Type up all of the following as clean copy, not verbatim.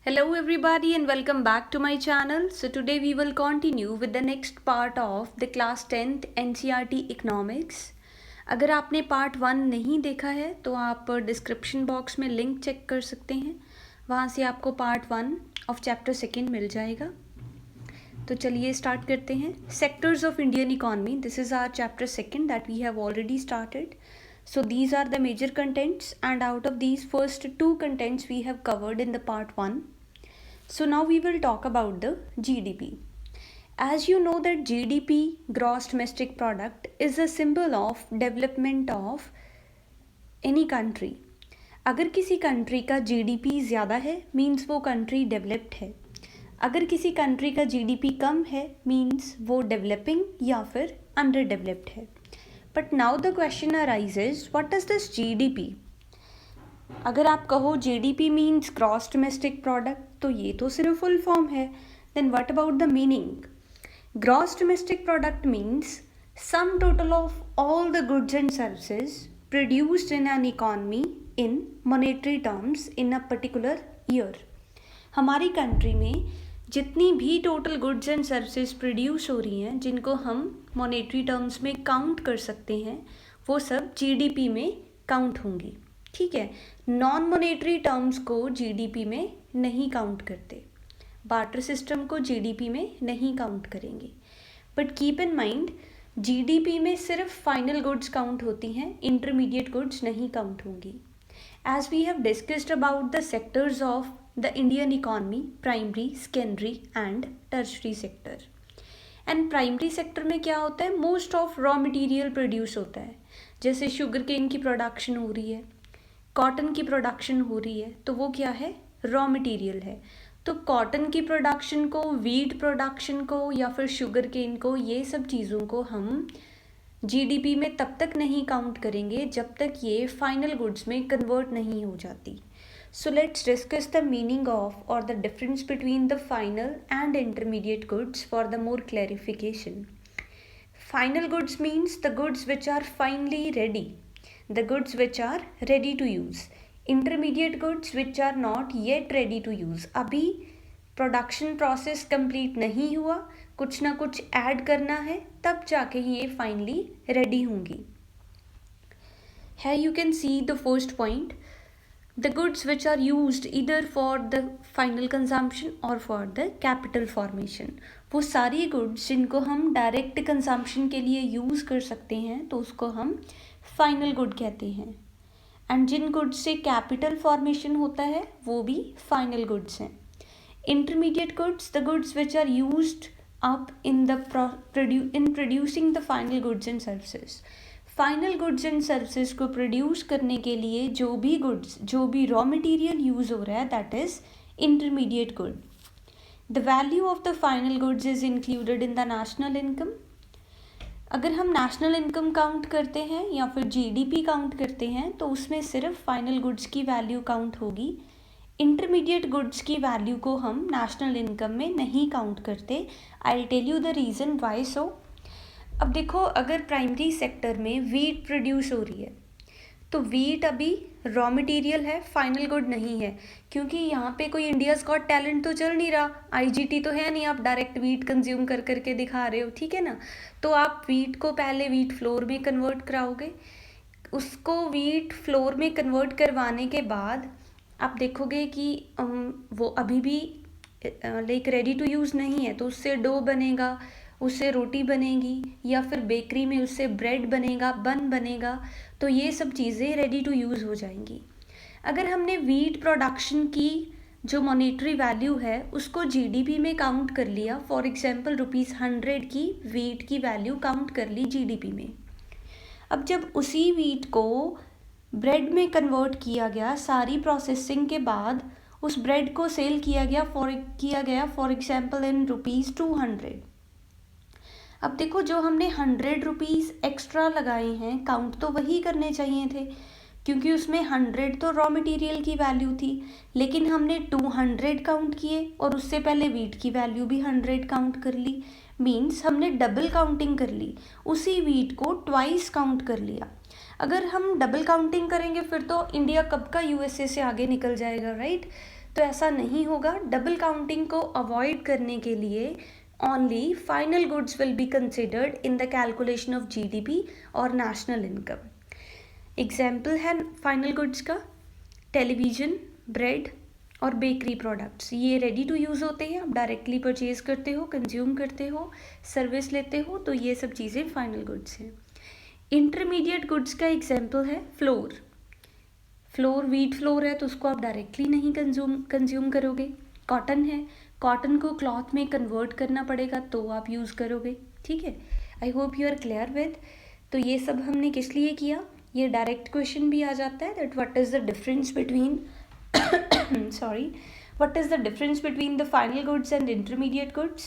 Hello everybody and welcome back to my channel. So today we will continue with the next part of the class 10th NCERT Economics. अगर आपने part 1 नहीं देखा है तो आप description box में link check कर सकते हैं, वहाँ से आपको पार्ट 1 ऑफ चैप्टर 2 मिल जाएगा। तो चलिए स्टार्ट करते हैं। Sectors of Indian economy, this is our chapter 2 that we have already started. So these are the major contents, and out of these first two contents we have covered in the part 1. So now we will talk about the GDP. As you know that GDP, gross domestic product, is a symbol of development of any country. अगर किसी country का GDP ज़्यादा है means वो country developed है, अगर किसी country का GDP कम है मीन्स वो डेवलपिंग या फिर अंडर डेवलप्ड है. But now the question arises, what is this GDP? अगर आप कहो GDP means gross domestic product, तो ये तो सिर्फ फुल फॉर्म है. Then what about the meaning? Gross domestic product means sum total of all the goods and services produced in an economy in monetary terms in a particular year. हमारी country में जितनी भी total goods and services produce हो रही हैं जिनको हम monetary terms में काउंट कर सकते हैं, वो सब GDP में काउंट होंगी. ठीक है, नॉन मॉनेटरी टर्म्स को GDP में नहीं काउंट करते, बार्टर सिस्टम को GDP में नहीं काउंट करेंगे. But keep in mind, GDP में सिर्फ फाइनल गुड्स काउंट होती हैं, इंटरमीडिएट गुड्स नहीं काउंट होंगी. As we have discussed about the sectors of the Indian economy, primary, secondary and tertiary sector. And primary sector में क्या होता है? Most of raw material produce होता है. जैसे शुगर केन की प्रोडक्शन हो रही है, कॉटन की प्रोडक्शन हो रही है, तो वो क्या है? रॉ मटेरियल है. तो कॉटन की प्रोडक्शन को, वीट प्रोडक्शन को या फिर शुगर केन को, ये सब चीज़ों को हम GDP में तब तक नहीं काउंट करेंगे जब तक ये फाइनल गुड्स में कन्वर्ट नहीं हो जाती. So let's discuss the meaning of और the difference between the final and intermediate goods for the more clarification. Final goods means the goods which are finally ready, the goods which are ready to use. Intermediate goods which are not yet ready to use, अभी production process complete नहीं हुआ, कुछ ना कुछ add करना है, तब जाके ही ये फाइनली रेडी होंगी. Here you can see the first point, the goods which are used either for the final consumption or for the capital formation. वो सारी गुड्स जिनको हम डायरेक्ट कंजम्पशन के लिए यूज़ कर सकते हैं तो उसको हम फाइनल गुड कहते हैं. एंड जिन गुड्स से कैपिटल फॉर्मेशन होता है वो भी फाइनल गुड्स हैं. Intermediate goods, the goods which are used up in producing the final goods and services. Final goods and services को प्रोड्यूस करने के लिए जो भी गुड्स, जो भी रॉ मटेरियल यूज़ हो रहा है, that is intermediate good. The value of the final goods is included in the national income. अगर हम नेशनल इनकम काउंट करते हैं या फिर GDP काउंट करते हैं तो उसमें सिर्फ फाइनल गुड्स की वैल्यू काउंट होगी. इंटरमीडिएट गुड्स की वैल्यू को हम नेशनल इनकम में नहीं काउंट करते. I will tell you the reason why so. अब देखो, अगर प्राइमरी सेक्टर में वीट प्रोड्यूस हो रही है तो वीट अभी रॉ मटेरियल है, फाइनल गुड नहीं है, क्योंकि यहाँ पे कोई इंडियाज़ गॉट टैलेंट तो चल नहीं रहा, IGT तो है नहीं, आप डायरेक्ट वीट कंज्यूम कर करके दिखा रहे हो. ठीक है ना, तो आप वीट को पहले वीट फ्लोर में कन्वर्ट कराओगे, उसको वीट फ्लोर में कन्वर्ट करवाने के बाद आप देखोगे कि वो अभी भी लाइक रेडी टू यूज़ नहीं है, तो उससे डो बनेगा, उससे रोटी बनेगी, या फिर बेकरी में उससे ब्रेड बनेगा, बन बनेगा. तो ये सब चीज़ें रेडी टू यूज़ हो जाएंगी. अगर हमने वीट प्रोडक्शन की जो मॉनेटरी वैल्यू है उसको GDP में काउंट कर लिया, फॉर एग्जांपल ₹100 की वीट की वैल्यू काउंट कर ली GDP में. अब जब उसी वीट को ब्रेड में कन्वर्ट किया गया, सारी प्रोसेसिंग के बाद उस ब्रेड को सेल किया गया फॉर एग्जांपल इन ₹200. अब देखो, जो हमने ₹100 एक्स्ट्रा लगाए हैं, काउंट तो वही करने चाहिए थे क्योंकि उसमें 100 तो रॉ मटेरियल की वैल्यू थी, लेकिन हमने 200 काउंट किए और उससे पहले वीट की वैल्यू भी 100 काउंट कर ली. मीन्स हमने डबल काउंटिंग कर ली, उसी वीट को ट्वाइस काउंट कर लिया. अगर हम डबल काउंटिंग करेंगे फिर तो इंडिया कब का USA से आगे निकल जाएगा, राइट? तो ऐसा नहीं होगा। डबल काउंटिंग को अवॉइड करने के लिए only final goods will be considered in the calculation of GDP और नेशनल इनकम। एग्जाम्पल है फाइनल गुड्स का टेलीविज़न, ब्रेड और बेकरी प्रोडक्ट्स। ये रेडी टू यूज़ होते हैं, आप डायरेक्टली परचेज करते हो, कंज्यूम करते हो, सर्विस लेते हो, तो ये सब चीज़ें फाइनल गुड्स हैं। इंटरमीडिएट गुड्स का एग्जाम्पल है फ्लोर। व्हीट फ्लोर है तो उसको आप डायरेक्टली नहीं कंज्यूम करोगे। कॉटन है, कॉटन को क्लॉथ में कन्वर्ट करना पड़ेगा तो आप यूज़ करोगे। ठीक है, I hope you are clear with. तो ये सब हमने किस लिए किया, ये डायरेक्ट क्वेश्चन भी आ जाता है that what is the difference between what is the difference between the final goods and intermediate goods,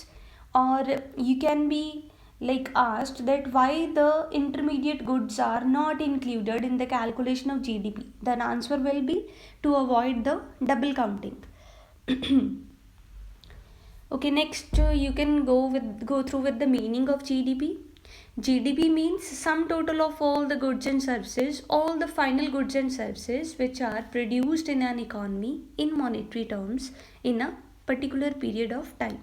or you can be like asked that why the intermediate goods are not included in the calculation of GDP. Then answer will be to avoid the double counting. Okay, next you can go through with the meaning of GDP. GDP means sum total of all the goods and services, all the final goods and services which are produced in an economy in monetary terms in a particular period of time.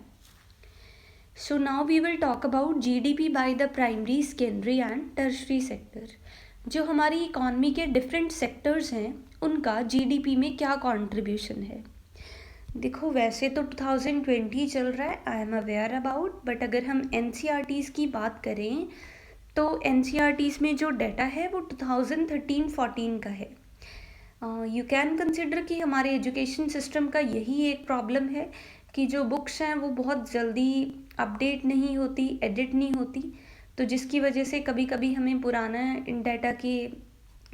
So now we will talk about GDP by the primary, secondary and tertiary sector. जो हमारी economy के different sectors हैं उनका GDP में क्या contribution है। देखो वैसे तो 2020 चल रहा है, I am aware about, but अगर हम NCERTs की बात करें तो NCERTs में जो डाटा है वो 2013-14 का है। यू कैन कंसिडर कि हमारे एजुकेशन सिस्टम का यही एक प्रॉब्लम है कि जो बुक्स हैं वो बहुत जल्दी अपडेट नहीं होती, एडिट नहीं होती, तो जिसकी वजह से कभी कभी हमें पुराना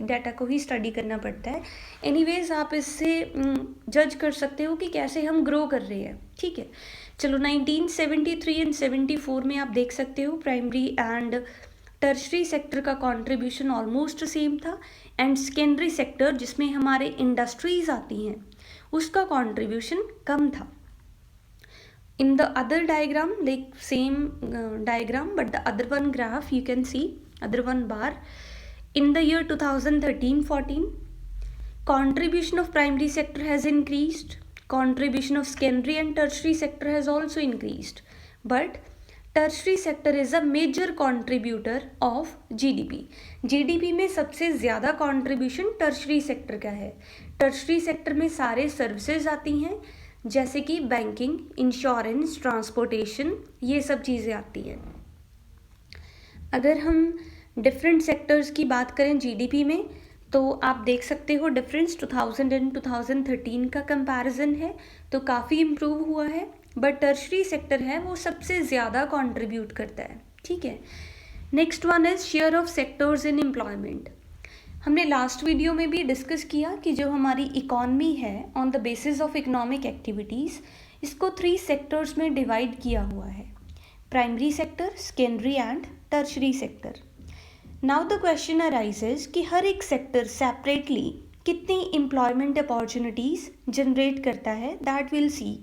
डाटा को ही स्टडी करना पड़ता है। एनीवेज आप इससे जज कर सकते हो कि कैसे हम ग्रो कर रहे हैं। ठीक है, चलो 1973 एंड 74 में आप देख सकते हो प्राइमरी एंड टर्शरी सेक्टर का कंट्रीब्यूशन ऑलमोस्ट सेम था, एंड सेकेंडरी सेक्टर जिसमें हमारे इंडस्ट्रीज आती हैं उसका कंट्रीब्यूशन कम था। In the other diagram, like same diagram but the other one graph you can see, other one bar, in the year 2013-14 contribution of primary sector has increased, contribution of secondary and tertiary sector has also increased, but tertiary sector is a major contributor of GDP. GDP में सबसे ज़्यादा contribution tertiary sector का है। tertiary sector में सारे services आती हैं जैसे कि बैंकिंग, इंश्योरेंस, ट्रांसपोर्टेशन, ये सब चीज़ें आती हैं। अगर हम डिफरेंट सेक्टर्स की बात करें जीडीपी में तो आप देख सकते हो डिफरेंस 2000 एंड 2013 का कंपैरिजन है तो काफ़ी इम्प्रूव हुआ है, बट टर्शरी सेक्टर है वो सबसे ज़्यादा कंट्रीब्यूट करता है। ठीक है, next one is share of sectors in employment. हमने लास्ट वीडियो में भी डिस्कस किया कि जो हमारी इकॉनमी है on the basis of economic activities, इसको 3 सेक्टर्स में डिवाइड किया हुआ है, primary sector, secondary and tertiary sector. Now the question arises कि हर एक सेक्टर सेपरेटली कितनी एम्प्लॉयमेंट अपॉर्चुनिटीज़ जनरेट करता है, दैट विल सी।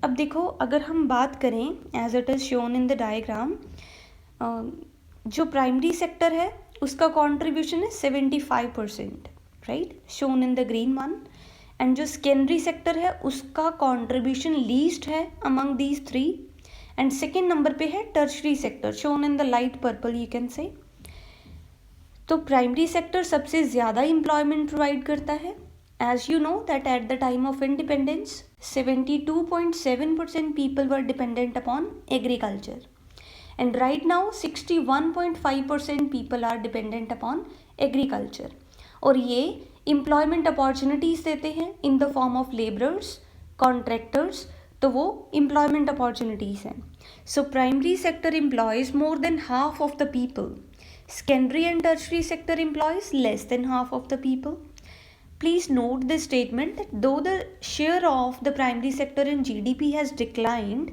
अब देखो अगर हम बात करें as it is shown in the diagram, जो प्राइमरी सेक्टर है उसका कंट्रीब्यूशन है 75%, right, shown in the green one, and जो सेकेंडरी सेक्टर है उसका कंट्रीब्यूशन लीस्ट है among these 3, and second number पे है tertiary sector shown in the light purple you can say. तो प्राइमरी सेक्टर सबसे ज़्यादा एम्प्लॉयमेंट प्रोवाइड करता है। As you know that at the time of independence 72.7% people were dependent upon agriculture, and right now 61.5% people are dependent upon agriculture, और ये employment opportunities देते हैं in the form of laborers, contractors, तो वो employment opportunities हैं। So primary sector employs more than half of the people, secondary and tertiary sector employs less than half of the people. Please note this statement that though the share of the primary sector in GDP has declined,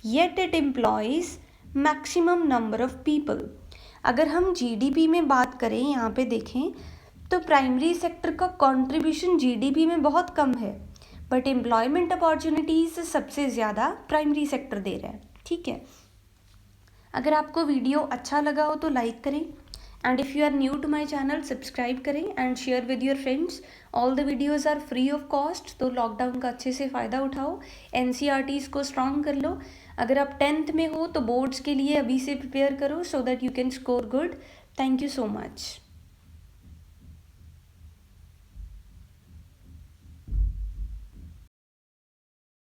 yet it employs maximum number of people. अगर हम GDP में बात करें, यहाँ पे देखें तो primary sector का कंट्रीब्यूशन जीडीपी में बहुत कम है, बट एम्प्लॉयमेंट अपॉर्चुनिटीज़ सबसे ज़्यादा प्राइमरी सेक्टर दे रहा है। ठीक है, अगर आपको वीडियो अच्छा लगा हो तो लाइक करें, and if you are new to my channel subscribe करें and share with your friends. All the videos are free of cost, तो लॉकडाउन का अच्छे से फ़ायदा उठाओ, NCERTs को स्ट्रॉन्ग कर लो। अगर आप 10th में हो तो बोर्ड्स के लिए अभी से प्रिपेयर करो so that you can score good. Thank you so much.